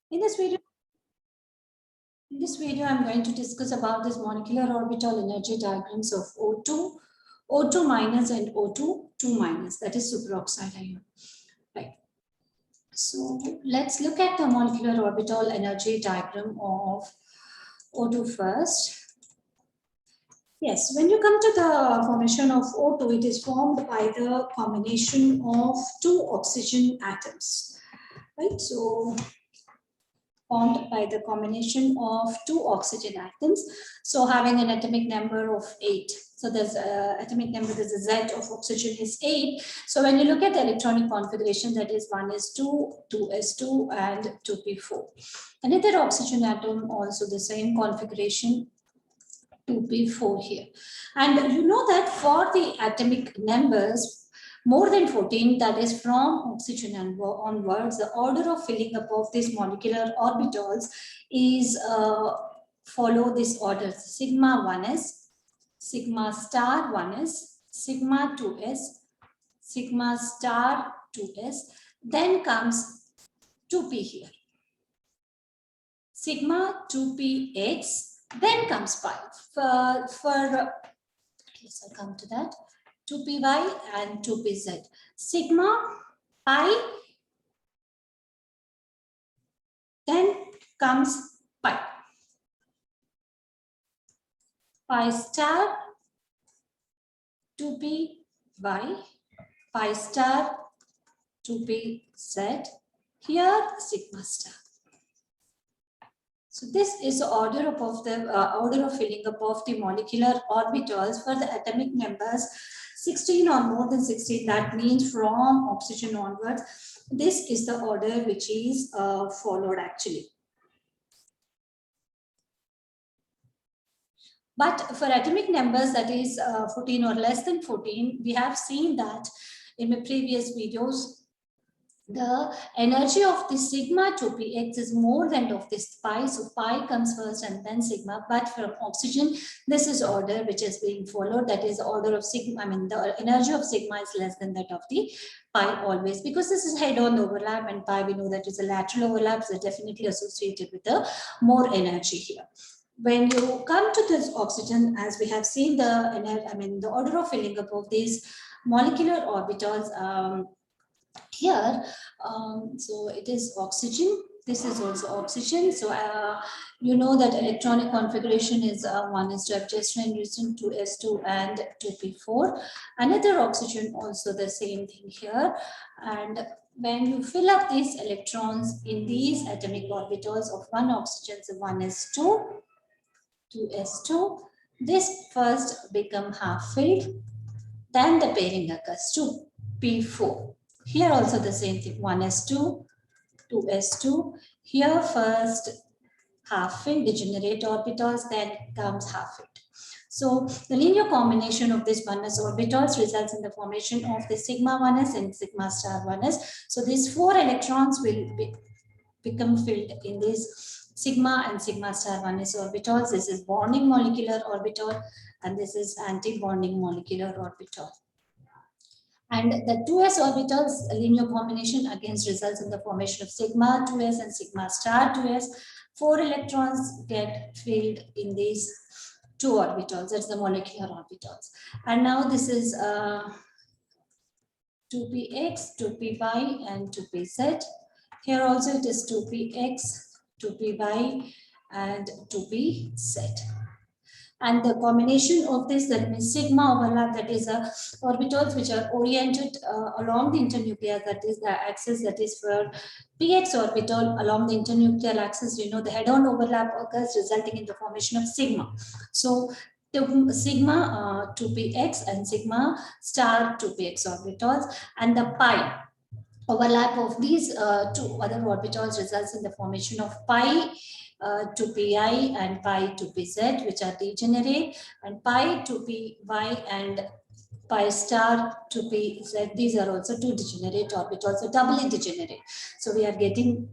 In this video, I'm going to discuss about this molecular orbital energy diagrams of O2, O2 minus and O2, 2 minus, that is superoxide ion. Right. So let's look at the molecular orbital energy diagram of O2 first. Yes, when you come to the formation of O2, it is formed by the combination of 2 oxygen atoms. Right. So formed by the combination of 2 oxygen atoms. So having an atomic number of 8. So there's atomic number, there's a Z of oxygen is 8. So when you look at the electronic configuration, that is 1s2, 2s2, and 2p4. Another oxygen atom, also the same configuration, 2p4 here. And you know that for the atomic numbers, more than 14, that is from oxygen and onwards, the order of filling up of these molecular orbitals is follow this order: sigma 1s, sigma star 1s, sigma 2s, sigma star 2s, then comes 2p here, sigma 2px, then comes pi. Yes, I'll come to that. 2py and 2pz. Sigma, pi, then comes pi. Pi star, 2py, pi star, 2pz. Here, sigma star. So this is the order of the order of filling up of the molecular orbitals for the atomic numbers 16 or more than 16. That means from oxygen onwards. This is the order which is followed actually. But for atomic numbers that is 14 or less than 14, we have seen that in my previous videos, the energy of the sigma 2px is more than of this pi. So pi comes first and then sigma. But from oxygen, this is order which is being followed. That is order of sigma. I mean, the energy of sigma is less than that of the pi always, because this is head-on overlap, and pi we know that is a lateral overlap. So definitely associated with the more energy here. When you come to this oxygen, as we have seen the order of filling up of these molecular orbitals. Here, so it is oxygen. This is also oxygen. So you know that electronic configuration is 1s2 F 2s2 and 2p4. Another oxygen, also the same thing here. And when you fill up these electrons in these atomic orbitals of one oxygen, so 1s2, 2s2, this first become half filled, then the pairing occurs to p4. Here also the same thing, 1s2, 2s2. Here first half filled degenerate orbitals, then comes half filled. So the linear combination of these 1s orbitals results in the formation of the sigma 1s and sigma star 1s. So these 4 electrons will become filled in these sigma and sigma star 1s orbitals. This is bonding molecular orbital, and this is anti-bonding molecular orbital. And the 2s orbitals linear combination against results in the formation of sigma 2s and sigma star 2s. 4 electrons get filled in these 2 orbitals. That's the molecular orbitals. And now this is 2px, 2py, and 2pz. Here also it is 2px, 2py, and 2pz. And the combination of this, that means sigma overlap, that is orbitals which are oriented along the internuclear, that is the axis that is for px orbital along the internuclear axis. You know, the head-on overlap occurs, resulting in the formation of sigma. So the sigma 2px and sigma star 2px orbitals, and the pi overlap of these 2 other orbitals results in the formation of pi 2pi and pi 2pz, which are degenerate, and pi 2py and pi star 2pz. These are also 2 degenerate orbitals, so doubly degenerate. So we are getting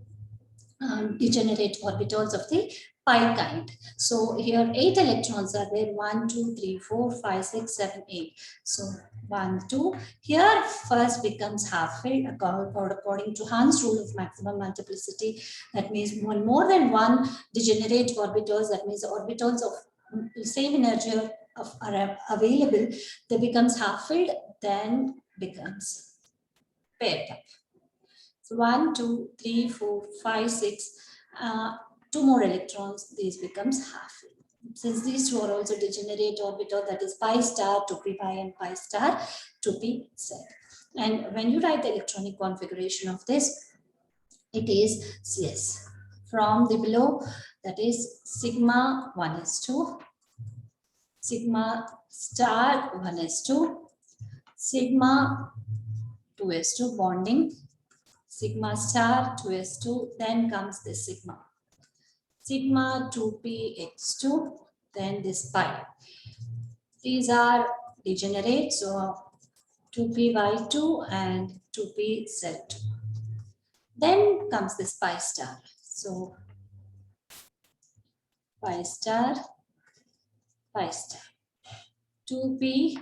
degenerate orbitals of the pi kind. So here 8 electrons are there, 1, 2, 3, 4, 5, 6, 7, 8. So 1, 2, here first becomes half filled according to Hahn rule of maximum multiplicity. That means more than one degenerate orbitals, that means the orbitals of the same energy are available, they becomes half filled, then becomes paired up. So 1, 2, 3, 4, 5, 6, 2 more electrons, these becomes half filled. Since these two are also degenerate orbital, that is pi star, 2p pi and pi star, 2p z. And when you write the electronic configuration of this, it is CS. From the below, that is sigma 1s2, sigma star 1s2, sigma 2s2 bonding, sigma star 2s2, then comes this sigma. Sigma 2px2, then this pi. These are degenerate, so 2p/2 and 2pz2. Then comes this pi star. So pi star, pi star. 2p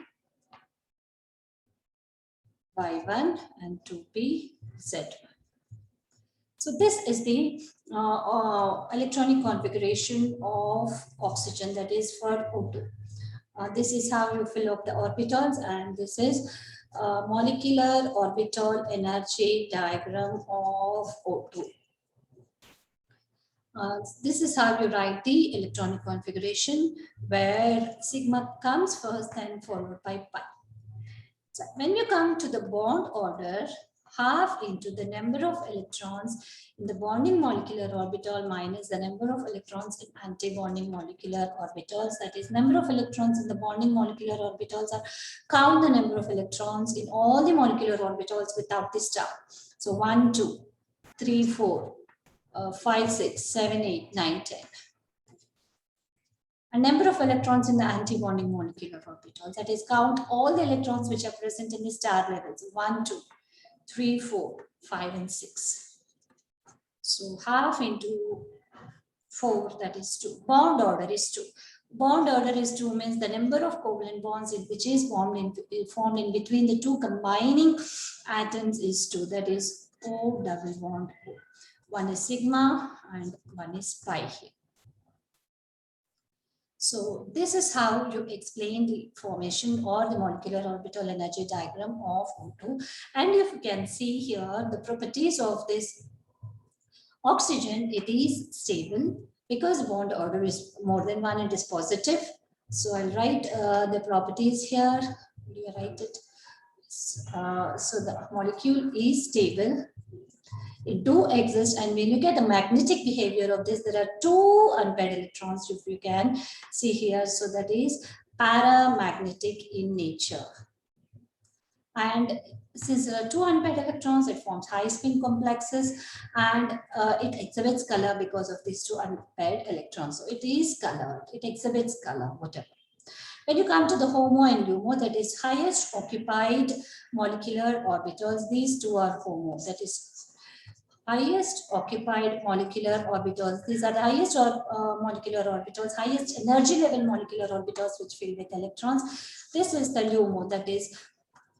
y1 and 2p z1. So this is the electronic configuration of oxygen, that is for O2. This is how you fill up the orbitals, and this is molecular orbital energy diagram of O2. This is how you write the electronic configuration, where sigma comes first, then followed by pi. So when you come to the bond order, half into the number of electrons in the bonding molecular orbital minus the number of electrons in anti-bonding molecular orbitals. That is, number of electrons in the bonding molecular orbitals are count the number of electrons in all the molecular orbitals without the star. So 1, 2, 3, 4, 5, 6, 7, 8, 9, 10. A number of electrons in the anti-bonding molecular orbitals. That is, count all the electrons which are present in the star levels. 1, 2, 3, 4, 5, and 6. So half into 4, that is 2. Bond order is 2. Bond order is 2 means the number of covalent bonds in which is formed in between the two combining atoms is 2. That is O double bond O. One is sigma and one is pi here. So this is how you explain the formation or the molecular orbital energy diagram of O2. And if you can see here, the properties of this oxygen, it is stable because bond order is more than 1, it is positive. So I'll write the properties here. Do you write it? So the molecule is stable. It do exist, and when you get the magnetic behavior of this, there are 2 unpaired electrons, if you can see here. So that is paramagnetic in nature. And since there are 2 unpaired electrons, it forms high spin complexes, and it exhibits color because of these 2 unpaired electrons. So it is colored, it exhibits color, whatever. When you come to the HOMO and LUMO, that is highest occupied molecular orbitals, these 2 are HOMO, that is highest occupied molecular orbitals. These are the highest molecular orbitals, highest energy level molecular orbitals which fill with electrons. This is the LUMO, that is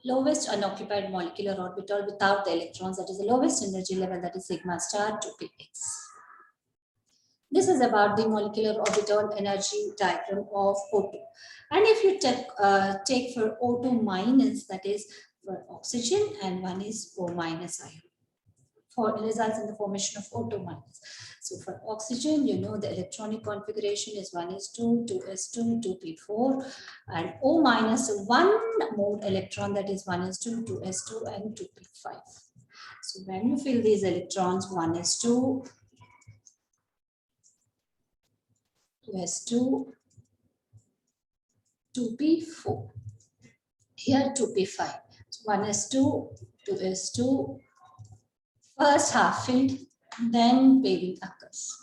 lowest unoccupied molecular orbital without the electrons, that is the lowest energy level, that is sigma star 2px. This is about the molecular orbital energy diagram of O2. And if you take for O2 minus, that is for oxygen, and one is O minus ion, results in the formation of O2 minus. So for oxygen, you know the electronic configuration is 1s2, 2s2, 2p4, and O minus 1 more electron, that is 1s2, 2s2, and 2p5. So when you fill these electrons, 1s2, 2s2, 2p4, here 2p5. So 1s2, 2s2, first half filled, then pairing occurs.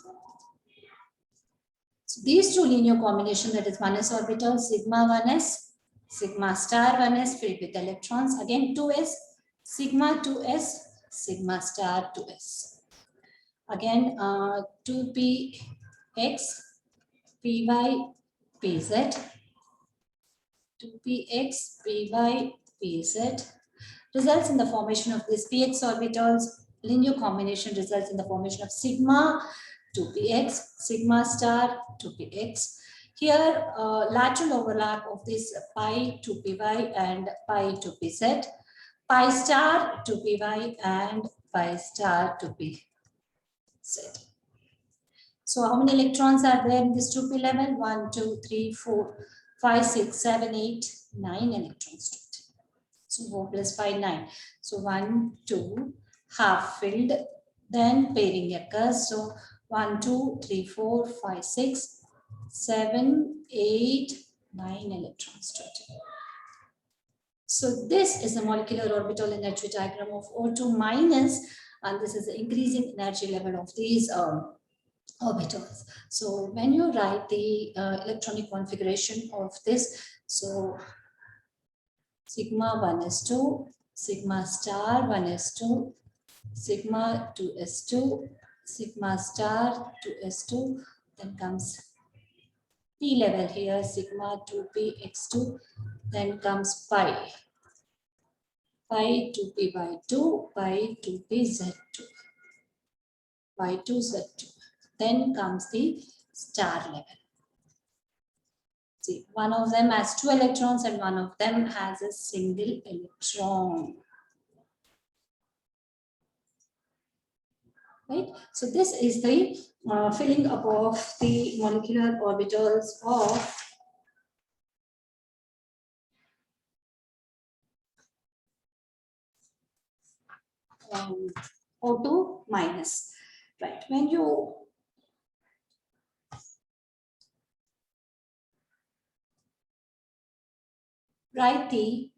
So these 2 linear combination, that is 1s orbital, sigma 1s, sigma star 1s filled with electrons, again 2s, sigma 2s, sigma star 2s. Again, 2px, py, pz, 2px, py, pz results in the formation of these px orbitals. Linear combination results in the formation of sigma 2px, sigma star 2px. Here, lateral overlap of this pi 2py and pi 2pz, pi star 2py and pi star 2pz. So how many electrons are there in this 2p level? 1, 2, 3, 4, 5, 6, 7, 8, 9 electrons. So 4 plus 5, 9. So 1, 2, half filled, then pairing occurs. So 1, 2, 3, 4, 5, 6, 7, 8, 9 electrons total. So this is the molecular orbital energy diagram of O2 minus, and this is the increasing energy level of these orbitals. So when you write the electronic configuration of this, so sigma 1s2, sigma star 1s2, sigma 2s2, sigma star 2s2, then comes P level here, sigma 2px2, then comes pi 2p by 2, pi 2pz2, pi 2z2. Then comes the star level. See, one of them has 2 electrons and one of them has a single electron. Right? So this is the filling up of the molecular orbitals of O2 minus. Right. When you write the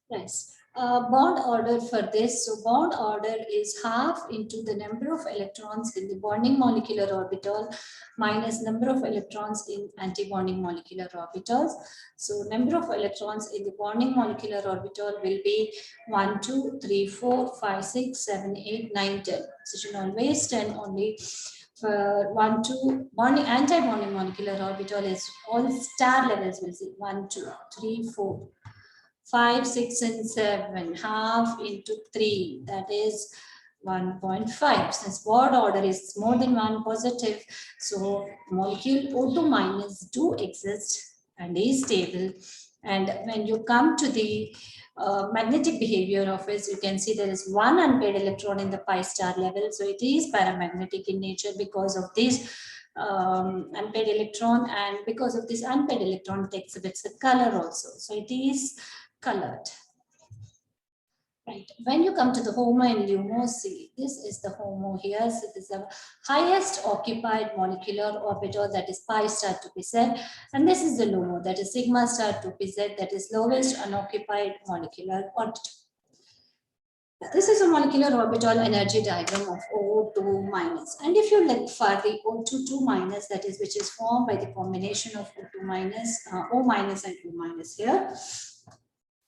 Yes, bond order for this. So bond order is half into the number of electrons in the bonding molecular orbital minus number of electrons in anti-bonding molecular orbitals. So number of electrons in the bonding molecular orbital will be 1, 2, 3, 4, 5, 6, 7, 8, 9, 10. So you should always 10 only. For 1, 2, bonding anti-bonding molecular orbital is all star levels will see 1, 2, 3, 4. 5, 6, and 7, half into 3, that is 1.5. Since bond order is more than 1 positive, so molecule O2 minus do exist and is stable. And when you come to the magnetic behavior of it, you can see there is 1 unpaired electron in the pi star level. So it is paramagnetic in nature because of this unpaired electron, and because of this unpaired electron it exhibits a color also. So it is colored. Right. When you come to the HOMO and LUMO, see, this is the HOMO here. So this is the highest occupied molecular orbital, that is pi star 2pz. And this is the LUMO, that is sigma star 2pz, that is lowest unoccupied molecular orbital. This is a molecular orbital energy diagram of O2 minus. And if you look for the O2 minus, that is which is formed by the combination of O2 minus, O minus and O minus here.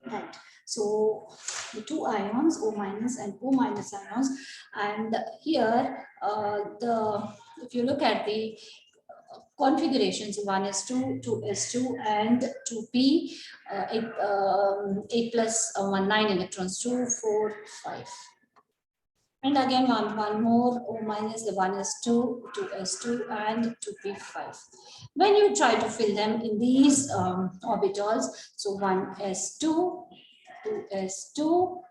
Right. So the 2 ions, O minus and O minus ions, and here if you look at the configurations, 1s2, 2s2, and 2p, 8 plus 1, 9 electrons, 2, 4, 5. And again, one more O minus, the 1s2, 2s2, and 2p5. When you try to fill them in these orbitals, so 1s2, 2s2,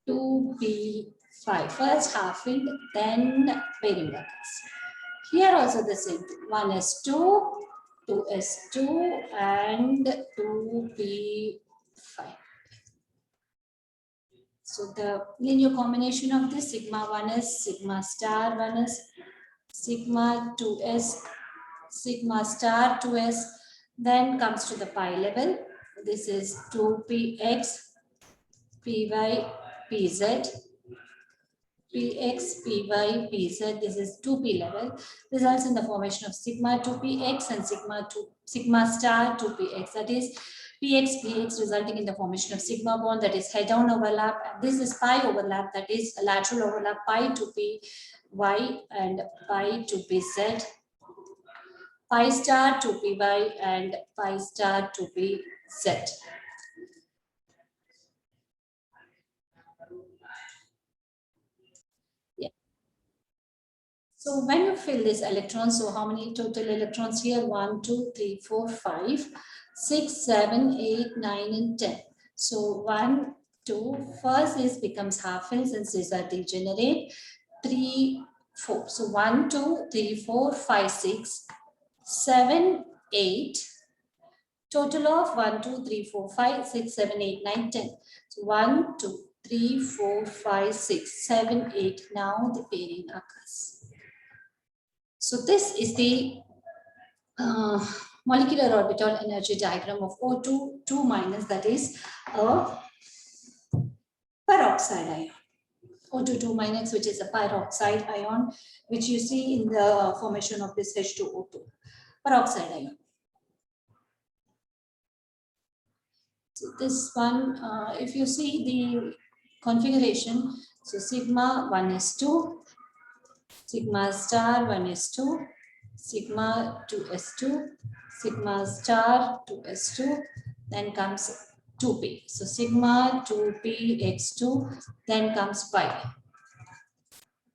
2p5. First half filled, then pairing occurs. Here also the same thing. 1s2, 2s2, and 2p5. So the linear combination of this sigma 1s, sigma star 1s, sigma 2s, sigma star 2s, then comes to the pi level. This is 2px, py, pz, Px, Py, Pz, this is 2p level, results in the formation of sigma 2px and sigma star 2px. That is Px, Px resulting in the formation of sigma bond, that is head-on overlap. And this is pi overlap, that is lateral overlap, pi to Py and pi to Pz, pi star to Py and pi star to Pz. So when you fill this electrons, so how many total electrons here? 1, 2, 3, 4, 5, 6, 7, 8, 9, and 10. So 1, 2, first this becomes half fill since these are degenerate. 3, 4. So 1, 2, 3, 4, 5, 6, 7, 8. Total of 1, 2, 3, 4, 5, 6, 7, 8, 9, 10. So 1, 2, 3, 4, 5, 6, 7, 8. Now the pairing occurs. So this is the molecular orbital energy diagram of O2 2 minus, that is a peroxide ion. O2 2 minus, which is a peroxide ion, which you see in the formation of this H2O2, peroxide ion. So this one, if you see the configuration, so sigma 1s2, sigma star 1s2, sigma 2s2, sigma star 2s2, then comes 2p. So sigma 2p x2, then comes pi.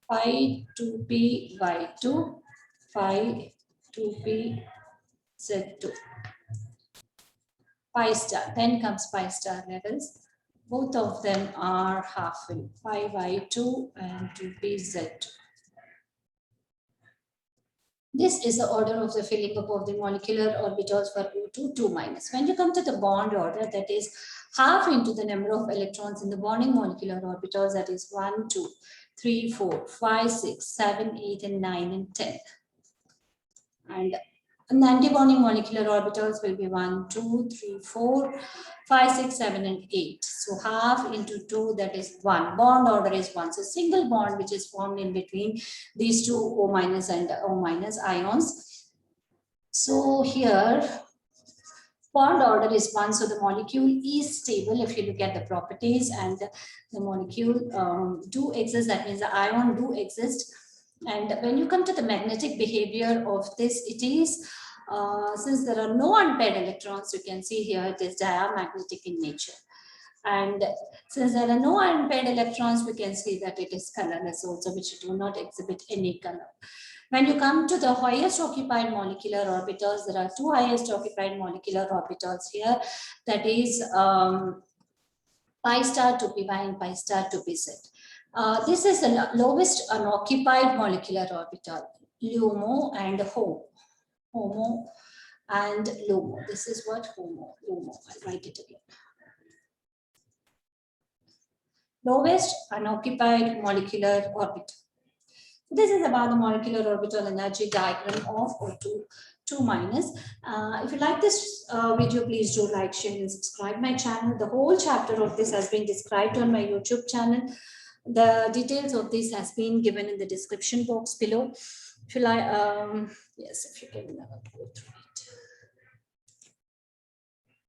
Pi 2p y2, pi 2p z2. Pi star, then comes pi star levels. Both of them are half fill, pi y2 and 2p z2. This is the order of the filling up of the molecular orbitals for O2 2 minus. When you come to the bond order, that is half into the number of electrons in the bonding molecular orbitals, that is 1, 2, 3, 4, 5, 6, 7, 8, and 9, and 10. And the antibonding molecular orbitals will be 1, 2, 3, 4, 5, 6, 7, and 8. So half into 2, that is 1. Bond order is 1. So single bond which is formed in between these two O minus and O minus ions. So here bond order is 1. So the molecule is stable if you look at the properties, and the molecule do exist. That means the ion do exist. And when you come to the magnetic behavior of this, it is, since there are no unpaired electrons, you can see here it is diamagnetic in nature. And since there are no unpaired electrons, we can see that it is colorless also, which do not exhibit any color. When you come to the highest occupied molecular orbitals, there are two highest occupied molecular orbitals here. That is pi star to Py and pi star to Pz. This is the lowest unoccupied molecular orbital, LUMO and HOMO. HOMO and LUMO. This is what HOMO, LUMO. I'll write it again. Lowest unoccupied molecular orbital. This is about the molecular orbital energy diagram of O2 2 minus. If you like this video, please do like, share, and subscribe my channel. The whole chapter of this has been described on my YouTube channel. The details of this has been given in the description box below. If you like, yes, if you can go through it.